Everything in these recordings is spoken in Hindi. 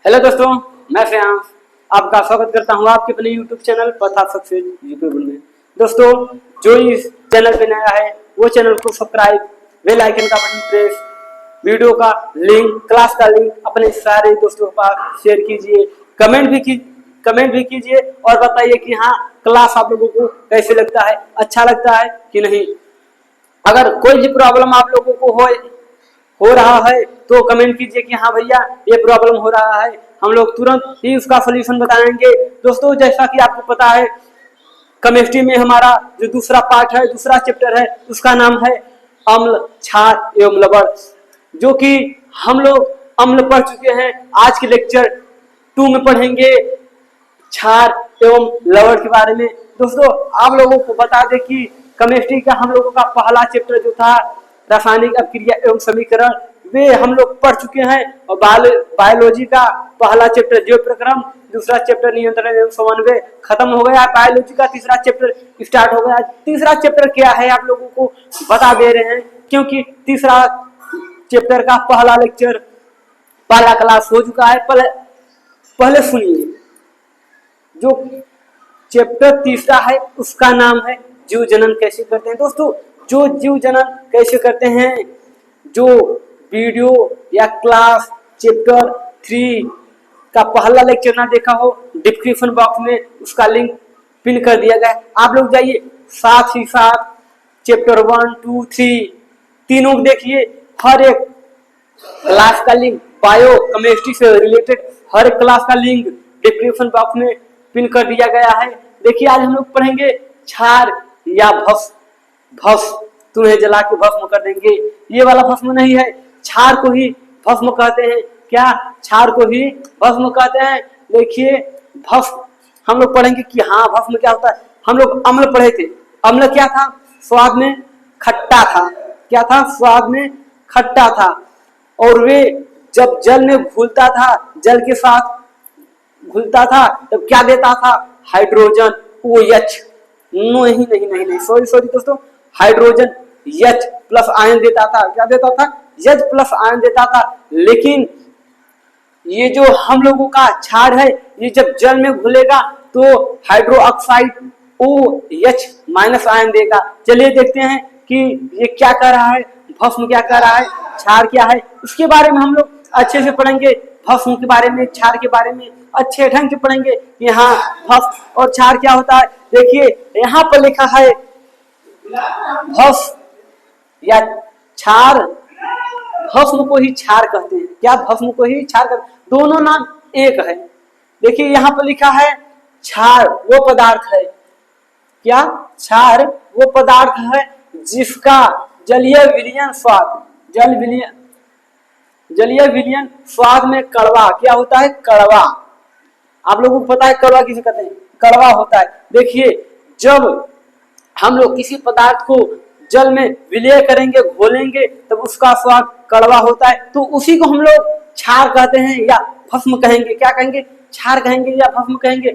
हेलो दोस्तों, मैं श्रेयांश आपका स्वागत करता हूं आपके अपने यूट्यूब चैनल पथा सक्सेस यूट्यूब में। दोस्तों, जो इस चैनल पे नया है वो चैनल को सब्सक्राइब, बेल आइकन का बटन प्रेस, वीडियो का लिंक, क्लास का लिंक अपने सारे दोस्तों के पास शेयर कीजिए, कमेंट भी कीजिए और बताइए कि हाँ, क्लास आप लोगों को कैसे लगता है, अच्छा लगता है कि नहीं। अगर कोई भी प्रॉब्लम आप लोगों को हो रहा है तो कमेंट कीजिए कि हाँ भैया ये प्रॉब्लम हो रहा है, हम लोग तुरंत ही उसका सॉल्यूशन बताएंगे। दोस्तों, जैसा कि आपको पता है, केमिस्ट्री में हमारा जो दूसरा पार्ट है, दूसरा चैप्टर है, उसका नाम है अम्ल, क्षार एवं लवण, जो कि हम लोग अम्ल पढ़ चुके हैं। आज के लेक्चर 2 में पढ़ेंगे क्षार एवं लवण के बारे में। दोस्तों, आप लोगों को बता दें कि केमिस्ट्री का हम लोगों का पहला चैप्टर जो था रासायनिक अभिक्रिया एवं समीकरण, वे हम लोग पढ़ चुके हैं। और बायोलॉजी का पहला चैप्टर जीव प्रक्रम, दूसरा चैप्टर नियंत्रण एवं समन्वय खत्म हो गया। बायोलॉजी का तीसरा चैप्टर स्टार्ट हो गया। तीसरा चैप्टर क्या है आप लोगों को बता दे रहे हैं, क्योंकि तीसरा चैप्टर का पहला लेक्चर, पहला क्लास हो चुका है। पहले सुनिए, जो चैप्टर तीसरा है उसका नाम है जीव जनन कैसे करते हैं। दोस्तों, जो जीव जनन कैसे करते हैं, जो वीडियो या क्लास चैप्टर 3 का पहला लेक्चर ना देखा हो, डिस्क्रिप्शन बॉक्स में उसका लिंक पिन कर दिया गया है, आप लोग जाइए। साथ ही साथ चैप्टर 1, 2, 3 तीनों देखिए। हर एक क्लास का लिंक, बायो केमिस्ट्री से रिलेटेड हर एक क्लास का लिंक डिस्क्रिप्शन बॉक्स में पिन कर दिया गया है। देखिए, आज हम लोग पढ़ेंगे क्षार या भस्म। भस्म, तुम्हें जला के भस्म कर देंगे, ये वाला भस्म नहीं है, क्षार को ही भस्म कहते हैं। क्या? क्षार को ही भस्म कहते हैं। देखिए, भस्म हम लोग पढ़ेंगे कि हाँ, भस्म क्या होता है। हम लोग अम्ल पढ़े थे। अम्ल क्या था? स्वाद में खट्टा था। क्या था? स्वाद में खट्टा था। और वे जब जल में घुलता था, जल के साथ घुलता था, तब क्या देता था? Hydrogen OH। नहीं, सॉरी दोस्तों, हाइड्रोजन H प्लस आयन देता था। क्या देता था? H प्लस आयन देता था। लेकिन ये जो हम लोगों का क्षार है, ये जब जल में घुलेगा तो hydro oxide OH minus ion देगा। चलिए देखते हैं कि ये क्या कर रहा है, भस्म क्या कर रहा है, क्षार क्या है, उसके बारे में हम लोग अच्छे से पढ़ेंगे। भस्म के बारे में, क्षार के बारे में अच्छे ढंग से पढ़ेंगे कि हाँ, भस्म और क्षार क्या होता है। देखिए, यहाँ पर लिखा है भस्म या क्षार। भस्म को ही क्षार कहते हैं। क्या? भस्म को ही क्षार कहते हैं। दोनों नाम एक है। देखिए, यहाँ पर लिखा है क्षार वो पदार्थ है। क्या? क्षार वो पदार्थ है जिसका जलीय विलयन स्वाद, जलीय विलयन स्वाद में कड़वा। क्या होता है? कड़वा। आप लोगों को पता है कड़वा किसे कहते हैं? कड़वा होता है। देखिए, जब हम लोग किसी पदार्थ को जल में विलय करेंगे, घोलेंगे, तब उसका स्वाद कड़वा होता है। तो उसी को हम लोग क्षार कहते हैं या भस्म कहेंगे। क्या कहेंगे? क्षार कहेंगे या भस्म कहेंगे।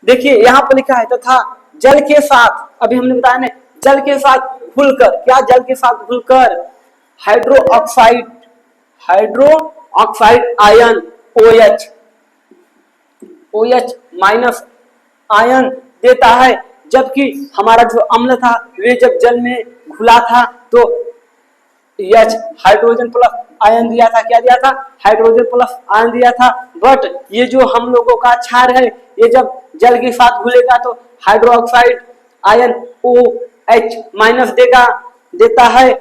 देखिए, यहाँ पर लिखा है तथा जल के साथ, अभी हमने बताया ना, जल के साथ घुलकर, क्या? जल के साथ घुलकर hydro oxide ion OH minus ion देता है। जबकि हमारा जो अम्ल था, वे जब जल में घुला था तो H हाइड्रोजन प्लस आयन दिया था। क्या दिया था? हाइड्रोजन प्लस आयन दिया था। बट ये जो हम लोगों का क्षार है, ये जब जल के साथ घुलेगा तो hydro oxide ion OH minus देता है।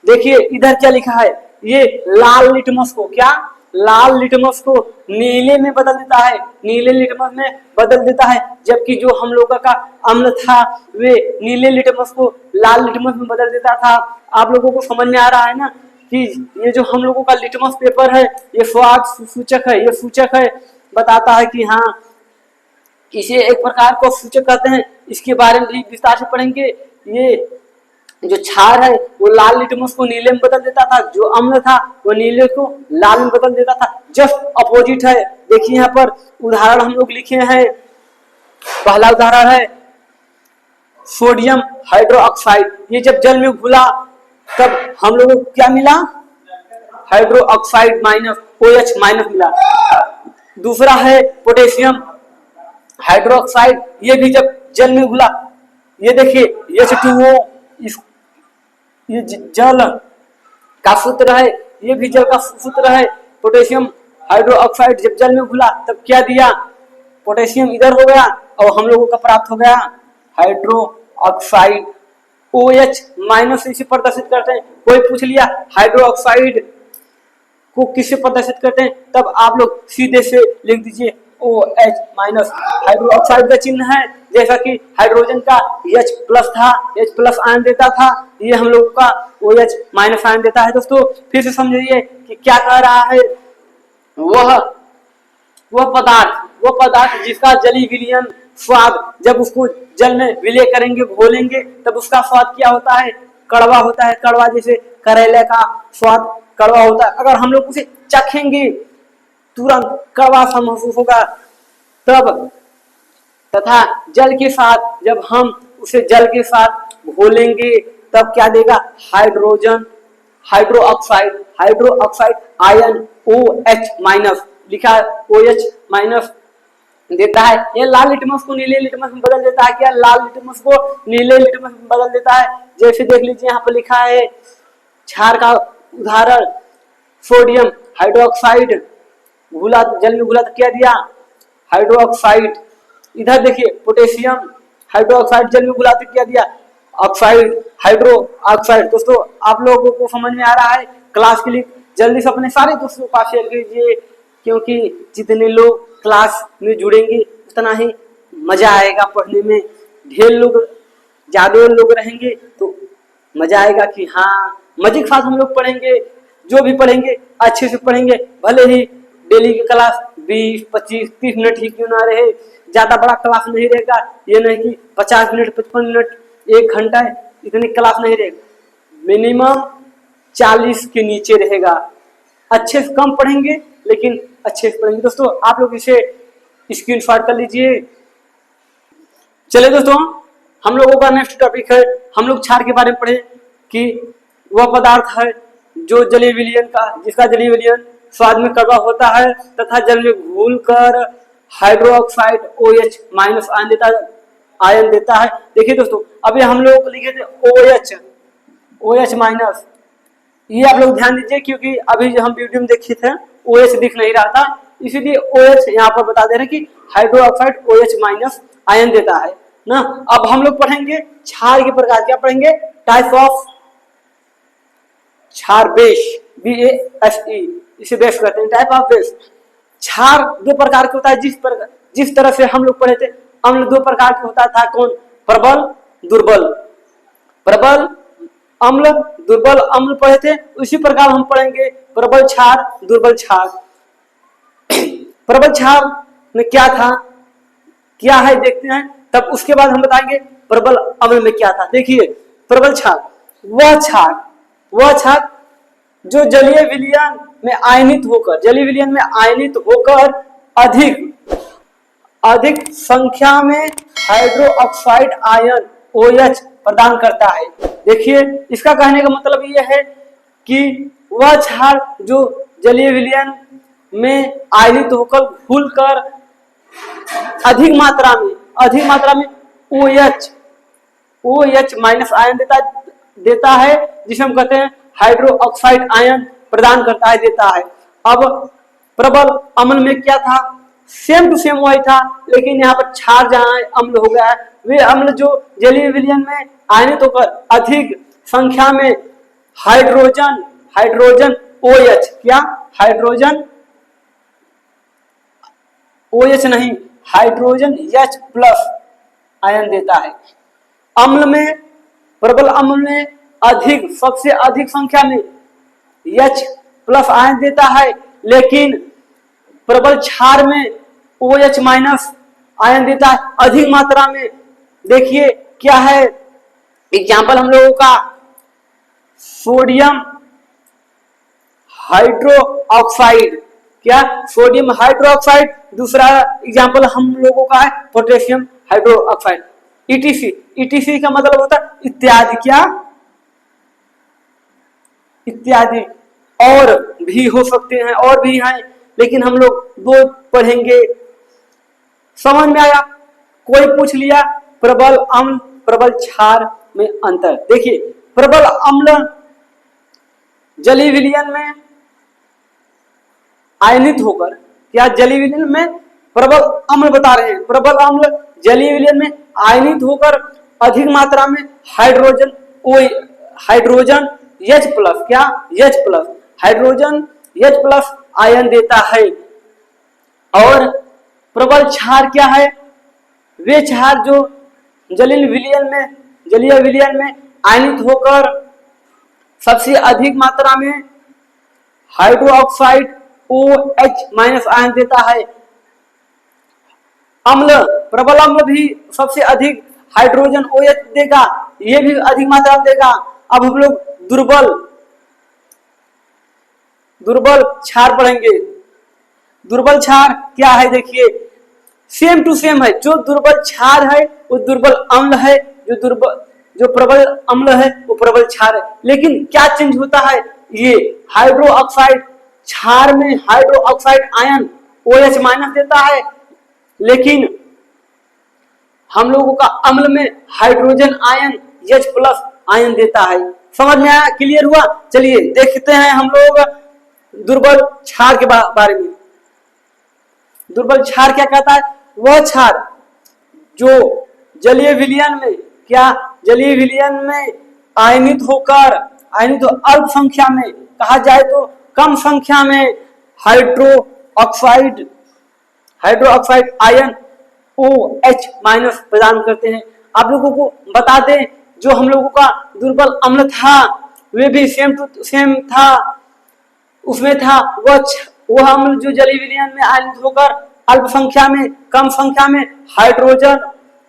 देखिए, इधर क्या लिखा है, ये लाल लिटमस को, क्या? लाल लिटमस को नीले में बदल देता है, नीले लिटमस में बदल देता है। जबकि जो हम लोगों का अम्ल था, वे नीले लिटमस को लाल लिटमस में बदल देता था। आप लोगों को समझ में आ रहा है ना कि ये जो हम लोगों का लिटमस पेपर है, ये स्वाद सूचक है, ये सूचक है, बताता है कि हाँ, इसे एक प्रकार को सूचक कहते हैं। इसके बारे में भी विस्तार से पढ़ेंगे। ये जो क्षार है वो लाल लिटमस को नीले में बदल देता था, जो अम्ल था वो नीले को लाल में बदल देता था। जस्ट अपोजिट है। देखिए, यहाँ पर उदाहरण हम लोग लिखे हैं। पहला उदाहरण है सोडियम हाइड्रोक्साइड। ये जब जल में घुला तब हम लोगों को क्या मिला? Hydro oxide minus OH minus मिला। दूसरा है पोटेशियम हाइड्रोक्साइड, ये भी जब जल में घुला, ये देखिए H2O, ये जल का सूत्र है, ये भी जल का सूत्र है। पोटेशियम हाइड्रोक्साइड जब जल में घुला तब क्या दिया, पोटेशियम इधर हो गया और हम लोगों का प्राप्त हो गया हाइड्रो ऑक्साइड OH माइनस इसे प्रदर्शित करते हैं। कोई पूछ लिया हाइड्रो ऑक्साइड को किससे प्रदर्शित करते हैं, तब आप लोग सीधे से लिख दीजिए OH माइनस। हाइड्रो ऑक्साइड का चिन्ह है, जैसा कि हाइड्रोजन का H प्लस था, H प्लस आयन देता था, ये हम लोग का OH माइनस आयन देता है। दोस्तों फिर से समझिए कि क्या कह रहा है, वह पदार्थ जिसका जलीय विलयन स्वाद, जब उसको जल में विलय करेंगे, घोलेंगे, तब उसका स्वाद क्या होता है, कड़वा होता है। कड़वा जैसे करेले का स्वाद कड़वा होता है, अगर हम लोग उसे चखेंगे तुरंत कड़वा सा महसूस होगा। तब तथा जल के साथ जब हम उसे जल के साथ घोलेंगे तब क्या देगा, hydrogen hydro oxide ion OH minus लिखा है, OH माइनस देता है। ये लाल लिटमस को नीले लिटमस में बदल देता है। क्या लाल लिटमस को नीले लिटमस में बदल देता है, जैसे देख लीजिए यहाँ पर लिखा है क्षार का उदाहरण, सोडियम हाइड्रोक्साइड घुला, जल में घुला तो क्या दिया, हाइड्रोक्साइड। इधर देखिए पोटेशियम हाइड्रोक्साइड जल में घुला तो क्या दिया, ऑक्साइड हाइड्रो ऑक्साइड। दोस्तों आप लोगों को समझ में आ रहा है, क्लास के लिए जल्दी से अपने सारे दोस्तों को शेयर कीजिए, क्योंकि जितने लोग क्लास में जुड़ेंगे उतना ही मजा आएगा पढ़ने में। ढेर लोग ज्यादा लोग रहेंगे तो मजा आएगा कि हाँ मजे के साथ हम लोग पढ़ेंगे, जो भी पढ़ेंगे अच्छे से पढ़ेंगे, भले ही डेली की क्लास 20, 25, 30 मिनट ही क्यों ना रहे, ज्यादा बड़ा क्लास नहीं रहेगा। ये नहीं कि 50 मिनट 55 मिनट 1 घंटा है, इतनी क्लास नहीं रहेगा, मिनिमम 40 के नीचे रहेगा। अच्छे से कम पढ़ेंगे लेकिन अच्छे से पढ़ेंगे। दोस्तों आप लोग इसे स्क्रीनशॉट कर लीजिए। चलिए दोस्तों हम लोगों का नेक्स्ट टॉपिक है, हम लोग क्षार के बारे में पढ़े कि वह पदार्थ है जो जलीय विलयन का, जिसका जलीय विलयन स्वाद में कड़वा होता है तथा जल में घुलकर हाइड्रोक्साइड OH माइनस आयन देता है। देखिए दोस्तों अभी हम लोग लिखे थे OH माइनस, ये आप लोग ध्यान दीजिए क्योंकि अभी जो हम वीडियो में देखे थे OH दिख नहीं रहा था, इसीलिए OH यहाँ पर बता दे रहे कि हाइड्रोक्साइड OH माइनस आयन देता है ना। अब हम लोग पढ़ेंगे क्षार के प्रकार, क्या पढ़ेंगे, टाइप ऑफ क्षार, बेस, BASE, इसे बेस कहते हैं, टाइप ऑफ बेस। क्षार 2 प्रकार के होता है, जिस तरह से हम लोग पढ़े थे। अम्ल 2 प्रकार के होता था, कौन, प्रबल दुर्बल, प्रबल अम्ल दुर्बल अम्ल पढ़े थे, उसी प्रकार हम पढ़ेंगे प्रबल क्षार दुर्बल क्षार। प्रबल क्षार में क्या था, क्या है देखते हैं, तब उसके बाद हम बताएंगे प्रबल अम्ल में क्या था। देखिए प्रबल क्षार वह क्षार जो जलीय विलयन में आयनित होकर अधिक संख्या में हाइड्रोक्साइड आयन OH प्रदान करता है। देखिए इसका कहने का मतलब यह है कि वह क्षार जो जलीय विलयन में आयनित होकर घुलकर अधिक मात्रा में OH माइनस आयन देता है, जिसे हम कहते हैं हाइड्रोक्साइड आयन प्रदान करता है, देता है। अब प्रबल अम्ल में क्या था, सेम टू सेम वही था, लेकिन यहाँ पर क्षार जहाँ अम्ल हो गया है, वे अम्ल जो जलीय विलयन में आयनित होकर अधिक संख्या में हाइड्रोजन OH, क्या हाइड्रोजन OH नहीं, हाइड्रोजन H प्लस आयन देता है। अम्ल में, प्रबल अम्ल में सबसे अधिक संख्या में H प्लस आयन देता है, लेकिन प्रबल क्षार में OH माइनस आयन देता है अधिक मात्रा में। देखिए क्या है एग्जाम्पल हम लोगों का, सोडियम हाइड्रोक्साइड, क्या सोडियम हाइड्रोक्साइड। दूसरा एग्जाम्पल हम लोगों का है पोटेशियम हाइड्रोक्साइड, ETC का मतलब होता है इत्यादि, क्या इत्यादि। और भी हो सकते हैं, और भी हैं, लेकिन हम लोग दो पढ़ेंगे। समझ में आया? कोई पूछ लिया प्रबल अम्ल प्रबल क्षार में अंतर। देखिए, प्रबल अम्ल जलीय विलयन में आयनित होकर, क्या जलीय विलयन में प्रबल अम्ल बता रहे हैं, प्रबल अम्ल जलीय विलयन में आयनित होकर अधिक मात्रा में हाइड्रोजन हाइड्रोजन H प्लस, क्या H plus hydrogen H plus ion देता है। और प्रबल क्षार क्या है? वे क्षार जो जलीय विलयन में आयनित होकर सबसे अधिक मात्रा में हाइड्रोक्साइड OH माइनस आयन देता है। अम्ल, प्रबल अम्ल भी सबसे अधिक हाइड्रोजन OH देगा, ये भी अधिक मात्रा में देगा। अब हम लोग दुर्बल क्षार पढ़ेंगे। दुर्बल क्षार क्या है? देखिए, सेम टू सेम है। जो दुर्बल क्षार है वो दुर्बल अम्ल है, जो प्रबल अम्ल है वो प्रबल क्षार है। लेकिन क्या चेंज होता है? ये हाइड्रोक्साइड क्षार में हाइड्रोक्साइड आयन OH माइनस देता है, लेकिन हम लोगों का अम्ल में hydrogen ion H plus ion देता है। समझ में आया? क्लियर हुआ? चलिए देखते हैं हम लोग दुर्बल क्षार के बारे में। दुर्बल क्षार क्या कहता है? वह क्षार जो जलीय विलयन में, क्या जलीय विलयन में आयनित होकर अल्प संख्या में, कहा जाए तो कम संख्या में हाइड्रोक्साइड आयन OH माइनस प्रदान करते हैं। आप लोगों को बता दें, जो हम लोगों का दुर्बल अम्ल था वे भी सेम टू सेम था। उसमें था वह अम्ल जो जलीय विलयन में आयनित होकर अल्प संख्या में, कम संख्या में हाइड्रोजन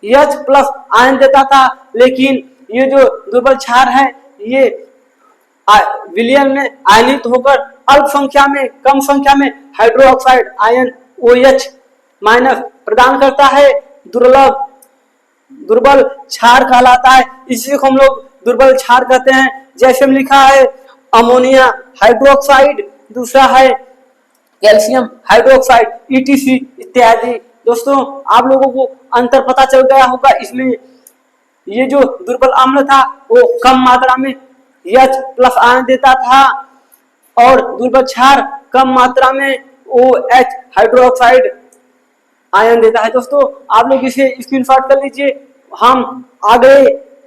H प्लस आयन देता था। लेकिन ये जो दुर्बल क्षार है ये विलयन में आयनित होकर अल्प संख्या में, कम संख्या में हाइड्रोक्साइड आयन OH माइनस प्रदान करता है। दुर्बल क्षार कहलाता है। इसी को हम लोग दुर्बल क्षार कहते हैं। जैसे में लिखा है अमोनिया हाइड्रोक्साइड, दूसरा है कैल्शियम हाइड्रोक्साइड ETC इत्यादि। दोस्तों, आप लोगों को अंतर पता चल गया होगा इसमें। ये जो दुर्बल अम्ल था वो कम मात्रा में H प्लस आयन देता था और दुर्बल क्षार कम मात्रा में OH हाइड्रोक्साइड आयन देता है। दोस्तों, आप लोग इसे स्क्रीनशॉट कर लीजिए। हम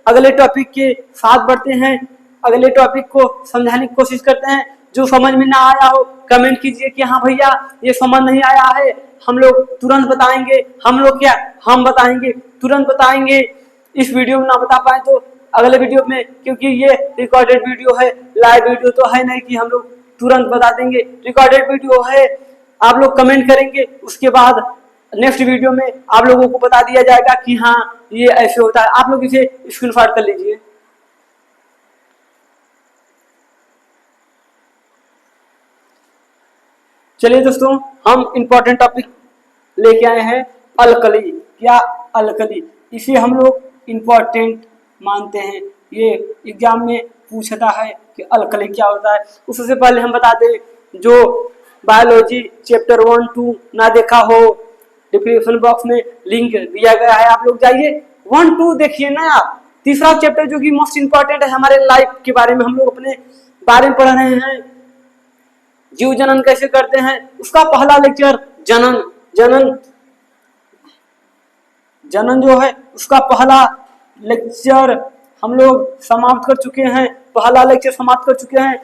अगले टॉपिक के साथ बढ़ते हैं, अगले टॉपिक को समझाने की कोशिश करते हैं। जो समझ में ना आया हो कमेंट कीजिए कि हाँ भैया ये समझ नहीं आया है, हम लोग तुरंत बताएंगे। हम बताएंगे, तुरंत बताएंगे। इस वीडियो में ना बता पाए तो अगले वीडियो में, क्योंकि ये रिकॉर्डेड वीडियो है, लाइव वीडियो तो है नहीं कि हम लोग तुरंत बता देंगे। रिकॉर्डेड वीडियो है, आप लोग कमेंट करेंगे, उसके बाद नेक्स्ट वीडियो में आप लोगों को बता दिया जाएगा कि हाँ ये ऐसे होता है। आप लोग इसे स्क्रीनशॉट कर लीजिए। चलिए दोस्तों, हम इंपॉर्टेंट टॉपिक लेके आए हैं, अल्कली। क्या अल्कली? इसे हम लोग इंपॉर्टेंट मानते हैं। ये एग्जाम में पूछता है कि अल्कली क्या होता है। उससे पहले हम बता दें, जो बायोलॉजी चैप्टर 1, 2 ना देखा हो, डिस्क्रिप्शन बॉक्स में लिंक दिया गया है, आप लोग जाइए 1, 2 देखिए ना। आप तीसरा चैप्टर जो कि मोस्ट इंपॉर्टेंट है हमारे लाइफ के बारे में, हम लोग अपने बारे में पढ़ रहे हैं, जीव जनन कैसे करते हैं, उसका पहला लेक्चर जनन जो है उसका पहला लेक्चर हम लोग समाप्त कर चुके हैं। पहला लेक्चर समाप्त कर चुके हैं।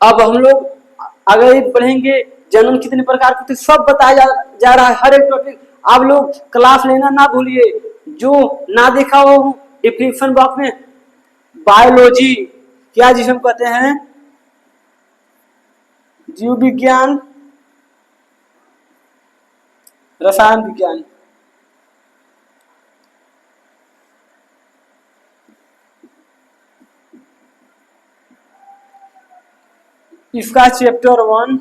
अब हम लोग आगे पढ़ेंगे जनन कितने प्रकार के, सब बताया जा रहा है, हर एक टॉपिक। आप लोग क्लास लेना ना भूलिए। जो ना देखा हो डिस्क्रिप्शन बॉक्स में बायोलॉजी, क्या जिसे हम कहते हैं जीव विज्ञान, रसायन विज्ञान, इसका चैप्टर 1,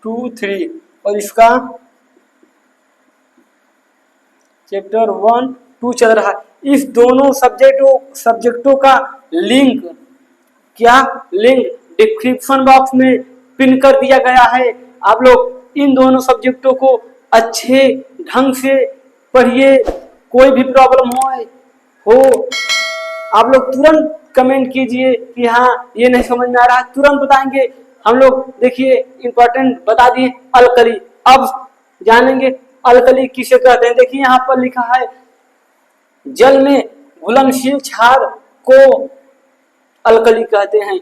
2, 3 और इसका चैप्टर 1, 2 चल रहा है। इस दोनों सब्जेक्टों का लिंक, क्या लिंक डिस्क्रिप्शन बॉक्स में पिन कर दिया गया है। आप लोग इन दोनों सब्जेक्टों को अच्छे ढंग से पढ़िए। कोई भी प्रॉब्लम हो आप लोग तुरंत कमेंट कीजिए कि हाँ ये नहीं समझ में आ रहा, तुरंत बताएंगे हम लोग। देखिए इंपॉर्टेंट बता दिए अलकली। अब जानेंगे अलकली किसे कहते हैं। देखिए यहाँ पर लिखा है जल में घुलनशील क्षार को अलकली कहते हैं।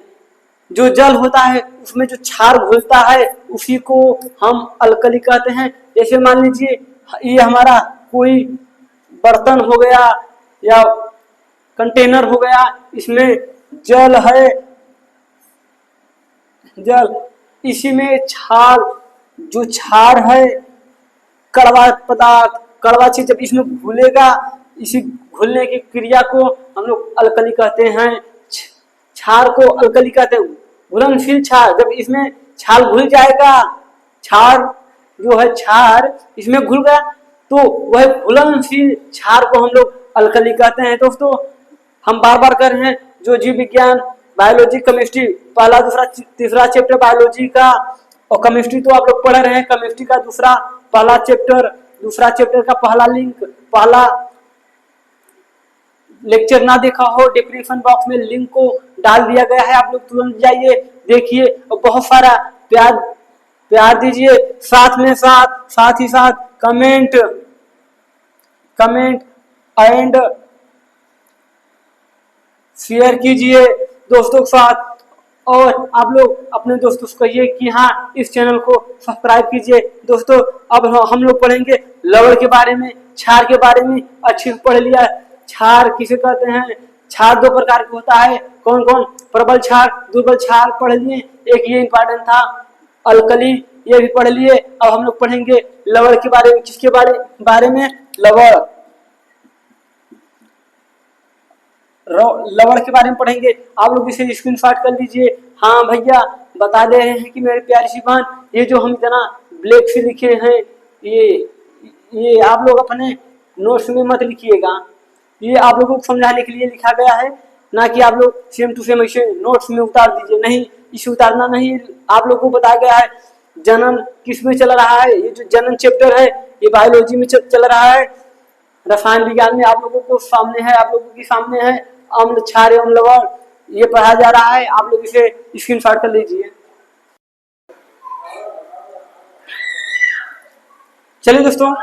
जो जल होता है उसमें जो क्षार घुलता है उसी को हम अलकली कहते हैं। जैसे मान लीजिए ये हमारा कोई बर्तन हो गया या कंटेनर हो गया, इसमें जल है, जल, इसी में क्षार, जो क्षार है कड़वा पदार्थ, कड़वा चीज जब इसमें घुलेगा, इसी घुलने की क्रिया को हम लोग अलकली कहते हैं। क्षार को अलकली कहते हैं। घुलनशील क्षार, जब इसमें क्षार घुल जाएगा, क्षार जो है क्षार इसमें घुल गया तो वह घुलनशील क्षार को हम लोग अलकली कहते हैं। दोस्तों हम बार बार कर रहे हैं जो जीव विज्ञान, बायोलॉजी, केमिस्ट्री, पहला दूसरा तीसरा चैप्टर बायोलॉजी का, और केमिस्ट्री तो आप लोग पढ़ रहे हैं, केमिस्ट्री का दूसरा पहला चैप्टर, दूसरा चैप्टर का पहला लिंक, पहला लेक्चर ना देखा हो डिस्क्रिप्शन बॉक्स में लिंक को डाल दिया गया है, आप लोग तुरंत जाइए देखिए और बहुत सारा प्यार दीजिए। साथ में साथ ही साथ कमेंट एंड शेयर कीजिए दोस्तों के साथ, और आप लोग अपने दोस्तों से कहिए कि हाँ इस चैनल को सब्सक्राइब कीजिए। दोस्तों अब हम लोग पढ़ेंगे लवण के बारे में, क्षार के बारे में अच्छे से पढ़ लिया। क्षार किसे कहते हैं? क्षार दो प्रकार का होता है। कौन कौन? प्रबल क्षार, दुर्बल क्षार पढ़ लिए। एक ये इंपॉर्टेंट था अलकली, ये भी पढ़ लिए। अब हम लोग पढ़ेंगे लवण के बारे में। किसके बारे में? लवण के बारे में पढ़ेंगे। आप लोग इसे स्क्रीनशॉट कर लीजिए। हाँ भैया बता दे रहे हैं कि मेरे प्यारी सी बहन, ये जो हम इतना ब्लैक से लिखे हैं ये आप लोग अपने नोट्स में मत लिखिएगा। ये आप लोगों को समझाने के लिए लिखा गया है, ना कि आप लोग सेम टू सेम ऐसे नोट्स में उतार दीजिए। नहीं, इसे उतारना नहीं। आप लोगों को बताया गया है जनन किस में चल रहा है। ये जो जनन चैप्टर है ये बायोलॉजी में चल रहा है। रसायन विज्ञान में आप लोगों को सामने है, आप लोगों के सामने है अम्ल, क्षार एवं लवण, ये पढ़ा जा रहा है। आप लोग इसे स्क्रीनशॉट कर लीजिए। चलिए दोस्तों,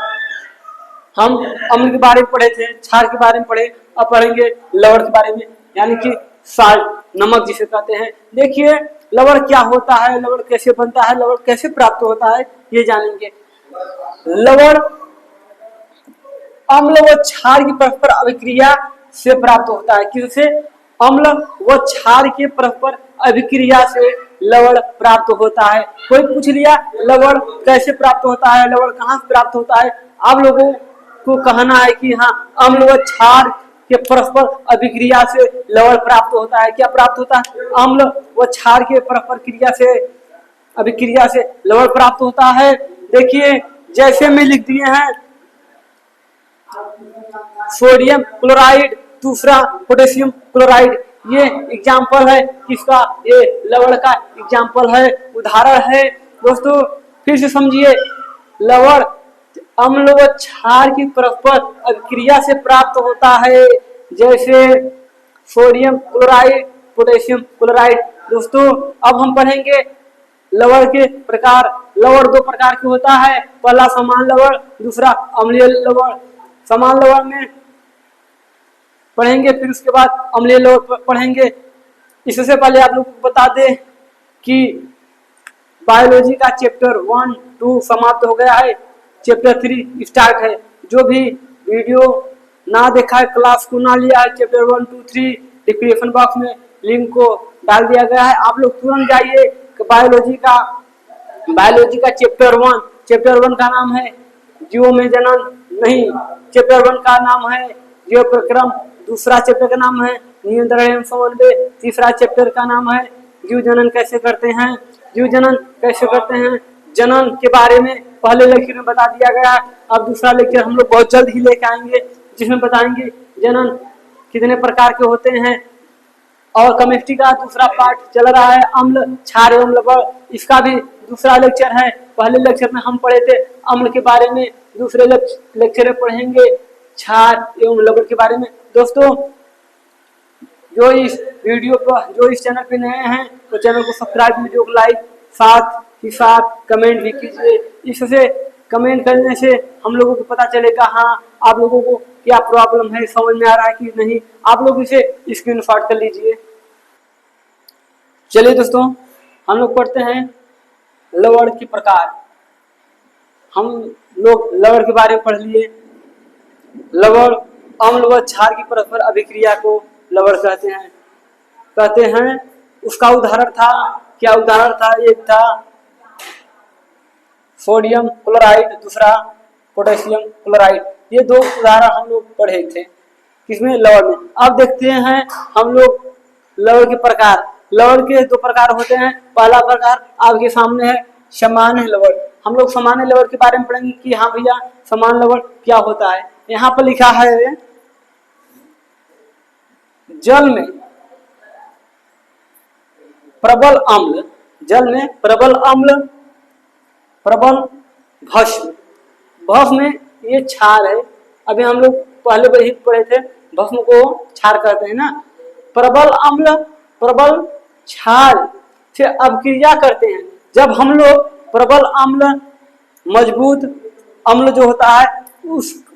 हम अम्ल के बारे में पढ़े थे, क्षार के बारे में पढ़े, अब पढ़ेंगे लवण के बारे में, यानी कि साल्ट, नमक जिसे कहते हैं। देखिए लवण क्या होता है, लवण कैसे बनता है, लवण कैसे प्राप्त होता है, ये जानेंगे। लवण अम्ल व क्षार की परस्पर अभिक्रिया से प्राप्त होता है। किससे? अम्ल व क्षार के परस्पर अभिक्रिया से लवण प्राप्त होता है। कोई पूछ लिया लवण कैसे प्राप्त होता है, लवण कहाँ से प्राप्त होता है, आप लोगों को कहना है कि हाँ अम्ल व क्षार के परस्पर अभिक्रिया से लवण प्राप्त होता है। क्या प्राप्त होता है? अम्ल व क्षार के परस्पर क्रिया से, अभिक्रिया से लवण प्राप्त होता है। देखिए जैसे में लिख दिए हैं सोडियम क्लोराइड, दूसरा पोटेशियम क्लोराइड, ये एग्जाम्पल है किसका? ये लवण का एग्जाम्पल है, उदाहरण है। दोस्तों फिर से समझिए, लवण अम्ल व क्षार की परस्पर अभिक्रिया से प्राप्त होता है, जैसे सोडियम क्लोराइड, पोटेशियम क्लोराइड। दोस्तों अब हम पढ़ेंगे लवण के प्रकार। लवण दो प्रकार के होता है, पहला समान लवण, दूसरा अम्लीय लवण। समान लवण में पढ़ेंगे, फिर उसके बाद अम्लीय लवण पढ़ेंगे। इससे पहले आप लोग को बता दें कि बायोलॉजी का चैप्टर 1, 2 समाप्त हो गया है, चैप्टर 3 स्टार्ट है। जो भी वीडियो ना देखा है, क्लास को ना लिया है, चैप्टर 1, 2, 3 डिस्क्रिप्शन बॉक्स में लिंक को डाल दिया गया है। आप लोग तुरंत जाइए। बायोलॉजी का चैप्टर 1 का नाम है जीवों में जनन, नहीं, चैप्टर 1 का नाम है जीव प्रक्रम, दूसरा चैप्टर का नाम है नियंत्रण एवं समन्वय, तीसरा चैप्टर का नाम है जीव जनन कैसे करते हैं। जीव जनन कैसे करते हैं, जनन के बारे में पहले लेक्चर में बता दिया गया। अब दूसरा लेक्चर हम लोग बहुत जल्द ही लेके आएंगे, जिसमें बताएंगे जनन कितने प्रकार के होते हैं, और केमिस्ट्री का दूसरा पार्ट चल रहा है अम्ल क्षार एवं लवण, इसका भी दूसरा लेक्चर है। पहले लेक्चर में हम पढ़े थे अम्ल के बारे में, दूसरे लेक्चर में पढ़ेंगे क्षार एवं लवण के बारे में। दोस्तों जो इस वीडियो पर, जो इस चैनल पे नए हैं तो चैनल को सब्सक्राइब, वीडियो को लाइक, साथ ही साथ कमेंट भी कीजिए। इससे कमेंट करने से हम लोगों को पता चलेगा हाँ आप लोगों को क्या प्रॉब्लम है, समझ में आ रहा है कि नहीं। आप लोग इसे स्क्रीनशॉट कर लीजिए। चलिए दोस्तों हम लोग पढ़ते हैं लवण के प्रकार। हम लोग लवण के बारे में पढ़ लिए। लवण अम्ल व क्षार की परस्पर अभिक्रिया को लवण कहते हैं। उसका उदाहरण था, क्या उदाहरण था? एक था सोडियम क्लोराइड, दूसरा पोटेशियम क्लोराइड। ये दो उदाहरण हम लोग पढ़े थे किसमें? लवण में। अब देखते हैं हम लोग लवण के प्रकार। लवण के दो प्रकार होते हैं। पहला प्रकार आपके सामने है सामान्य लवण। हम लोग सामान्य लवण के बारे में पढ़ेंगे कि हाँ भैया सामान्य लवण क्या होता है। यहाँ पर लिखा है जल में प्रबल अम्ल, जल में प्रबल अम्ल, प्रबल भस्म। भस्म में ये क्षार है। अभी हम लोग पहले ही पढ़े थे भस्म को क्षार कहते हैं ना। प्रबल अम्ल प्रबल क्षार से अभिक्रिया करते हैं। जब हम लोग प्रबल अम्ल, मजबूत अम्ल जो होता है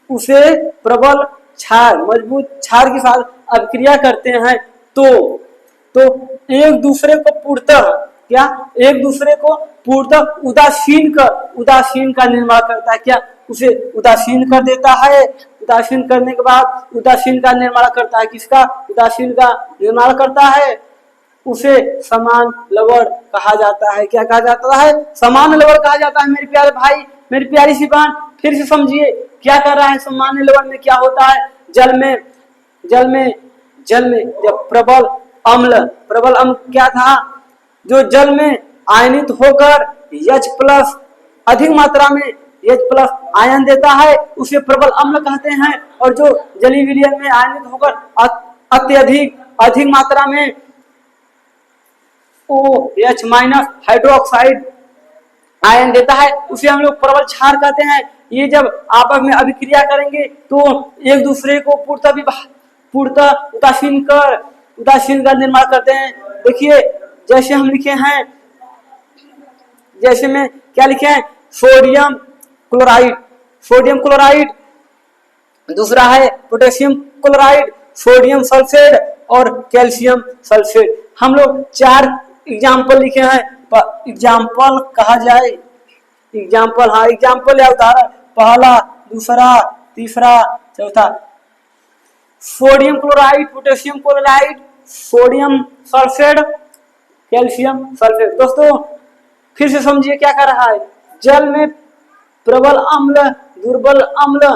उसे प्रबल क्षार, मजबूत क्षार के साथ अभिक्रिया करते हैं तो एक दूसरे को पूर्णतः क्या, एक दूसरे को पूर्णतः उदासीन का निर्माण करता है। क्या उसे उदासीन कर देता है। उदासीन करने के बाद उदासीन का निर्माण करता है। किसका? उदासीन का निर्माण करता है। उसे समान लवण कहा जाता है। क्या कहा जाता है? समान लवण कहा जाता है। मेरे प्यारे भाई, मेरी प्यारी सी बहन, फिर से समझिए क्या कर रहा है। सामान्य लवण में क्या होता है? जल में जब प्रबल अम्ल क्या था? जो जल में आयनित होकर H+ अधिक मात्रा में H+ आयन देता है उसे प्रबल अम्ल कहते हैं। और जो जलीय विलयन में आयनित होकर अधिक मात्रा में OH- हाइड्रोक्साइड आयन देता है उसे हम लोग प्रबल क्षार कहते हैं। ये जब आपस में अभिक्रिया करेंगे तो एक दूसरे को पूर्णतः उदासीन का निर्माण करते हैं। देखिए जैसे हम लिखे हैं, जैसे में क्या लिखे हैं? सोडियम क्लोराइड, दूसरा है पोटेशियम क्लोराइड, सोडियम सल्फेट और कैल्शियम सल्फेट। हम लोग 4 एग्जाम्पल लिखे हैं। एग्जाम्पल कहा जाए, एग्जाम्पल, हाँ एग्जाम्पल या उदाहरण। पहला, दूसरा, तीसरा, चौथा। Sodium chloride, potassium chloride, sodium sulphate, calcium sulphate. दोस्तों फिर से समझिए क्या कर रहा है। जल में प्रबल अम्ल, दुर्बल अम्ल,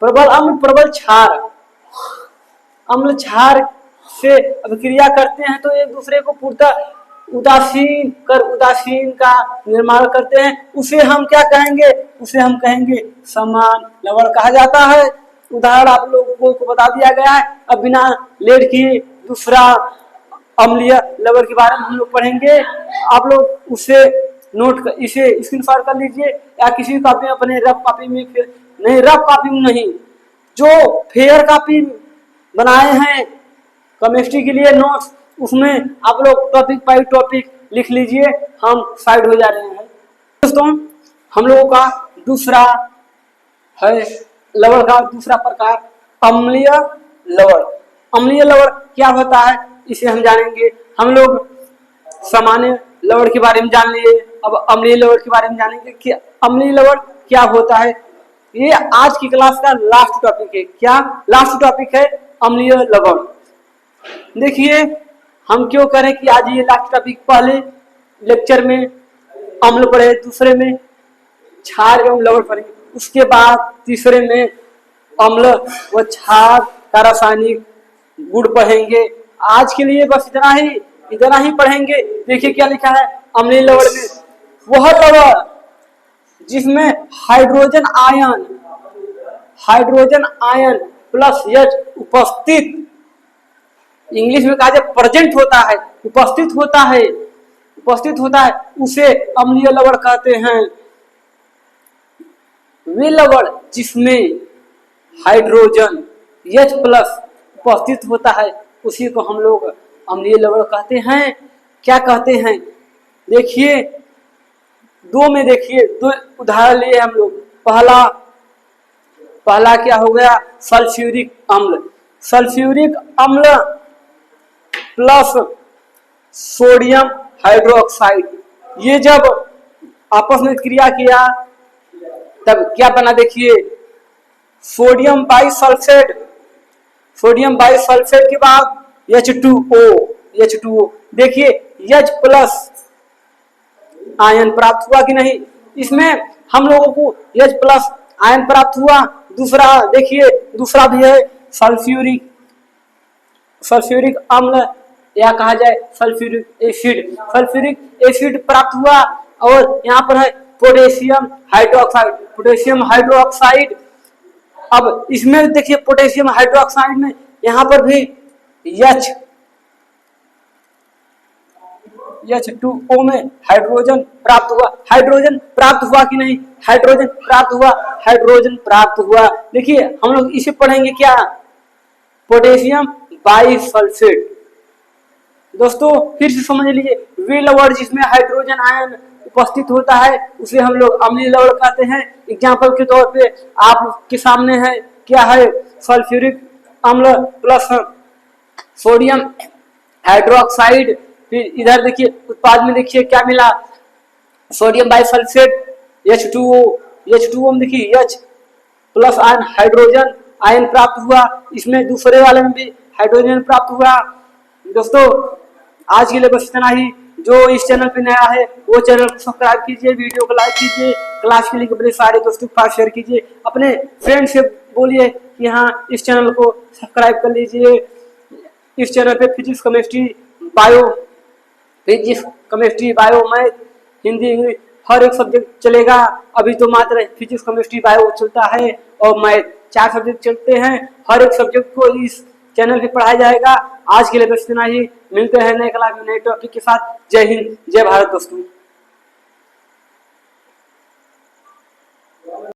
प्रबल अम्ल प्रबल क्षार, अम्ल क्षार से अभिक्रिया करते हैं तो एक दूसरे को पूर्णतः उदासीन का निर्माण करते हैं। उसे हम क्या कहेंगे? उसे हम कहेंगे समान लवण कहा जाता है। उदाहरण आप लोगों को बता दिया गया है। अब बिना लेट किए दूसरा अम्लीय लवण के बारे में हम लोग पढ़ेंगे। आप लोग उसे इसे स्क्रीनशॉट कर लीजिए या किसी कॉपी में, अपने रफ कॉपी में, नहीं रफ कॉपी में नहीं, जो फेयर कॉपी बनाए हैं केमिस्ट्री के लिए नोट्स, उसमें आप लोग टॉपिक बाय टॉपिक लिख लीजिए। हम साइड हो जा रहे हैं। दोस्तों हम लोगों का दूसरा है लवण का दूसरा प्रकार अम्लीय लवण। अम्लीय लवण क्या होता है इसे हम जानेंगे। हम लोग सामान्य लवण के बारे में जान लिए, अब अम्लीय लवण के बारे में जानेंगे कि अम्लीय लवण क्या होता है। ये आज की क्लास का लास्ट टॉपिक है। क्या लास्ट टॉपिक है? अम्लीय लवण। देखिए हम क्यों करें कि आज ये लास्ट टॉपिक, पहले लेक्चर में अम्ल पढ़े, दूसरे में क्षार एवं लवण पढ़े, उसके बाद तीसरे में अम्ल व क्षार का रासायनिक गुण पढ़ेंगे। आज के लिए बस इतना ही पढ़ेंगे। देखिए क्या लिखा है अम्लीय लवण में, वह लवण जिसमें हाइड्रोजन आयन प्लस H उपस्थित इंग्लिश में कहा जाए प्रेजेंट होता है, उपस्थित होता है, उपस्थित होता है, उसे अम्लीय लवण कहते हैं। वे लवण जिसमें हाइड्रोजन H प्लस उपस्थित होता है उसी को हम लोग अम्लीय लवण कहते हैं। क्या कहते हैं? देखिए दो में, देखिए दो उदाहरण लिए हम लोग। पहला क्या हो गया? सल्फ्यूरिक अम्ल। सल्फ्यूरिक अम्ल प्लस सोडियम हाइड्रोक्साइड, ये जब आपस में क्रिया किया तब क्या बना? देखिए सोडियम बाइसल्फेट, सोडियम बाइसल्फेट के बाद H2O। देखिए H प्लस आयन प्राप्त हुआ कि नहीं? इसमें हम लोगों को H प्लस आयन प्राप्त हुआ। दूसरा देखिए, दूसरा भी है सल्फ्यूरिक अम्ल या कहा जाए सल्फ्यूरिक एसिड। सल्फ्यूरिक एसिड प्राप्त हुआ और यहाँ पर है पोटेशियम हाइड्रोक्साइड। पोटेशियम हाइड्रोक्साइड, अब इसमें देखिए पोटेशियम हाइड्रोक्साइड में यहाँ पर भी H2O में हाइड्रोजन प्राप्त हुआ। हाइड्रोजन प्राप्त हुआ कि नहीं? हाइड्रोजन प्राप्त हुआ, हाइड्रोजन प्राप्त हुआ। देखिए हम लोग इसे पढ़ेंगे क्या? Potassium bisulphate. दोस्तों फिर से समझ लीजिए, वे लवण जिसमें हाइड्रोजन आयन उपस्थित होता है उसे हम लोग अम्लीय लवण कहते हैं। एग्जाम्पल के तौर पे आपके सामने है, क्या है? सल्फ्यूरिक अम्ल प्लस सोडियम हाइड्रोक्साइड। फिर इधर देखिए उत्पाद में देखिए क्या मिला? सोडियम बाइसल्फेट H2O में देखिए H plus ion hydrogen ion प्राप्त हुआ। इसमें दूसरे वाले में भी हाइड्रोजन प्राप्त हुआ। दोस्तों आज के लिए बस इतना ही। जो इस चैनल पे नया है वो चैनल को सब्सक्राइब कीजिए, वीडियो को लाइक कीजिए, क्लास के लिए बड़े सारे दोस्तों के पास शेयर कीजिए, अपने फ्रेंड से बोलिए कि हाँ इस चैनल को सब्सक्राइब कर लीजिए। इस चैनल पे physics chemistry bio math Hindi English हर एक सब्जेक्ट चलेगा। अभी तो मात्र फिजिक्स केमिस्ट्री बायो चलता है और मैथ, 4 सब्जेक्ट चलते हैं। हर एक सब्जेक्ट को इस चैनल पे पढ़ाया जाएगा। आज के लिए बस इतना ही। मिलते हैं नए क्लास में नए टॉपिक के साथ। जय हिंद, जय भारत दोस्तों।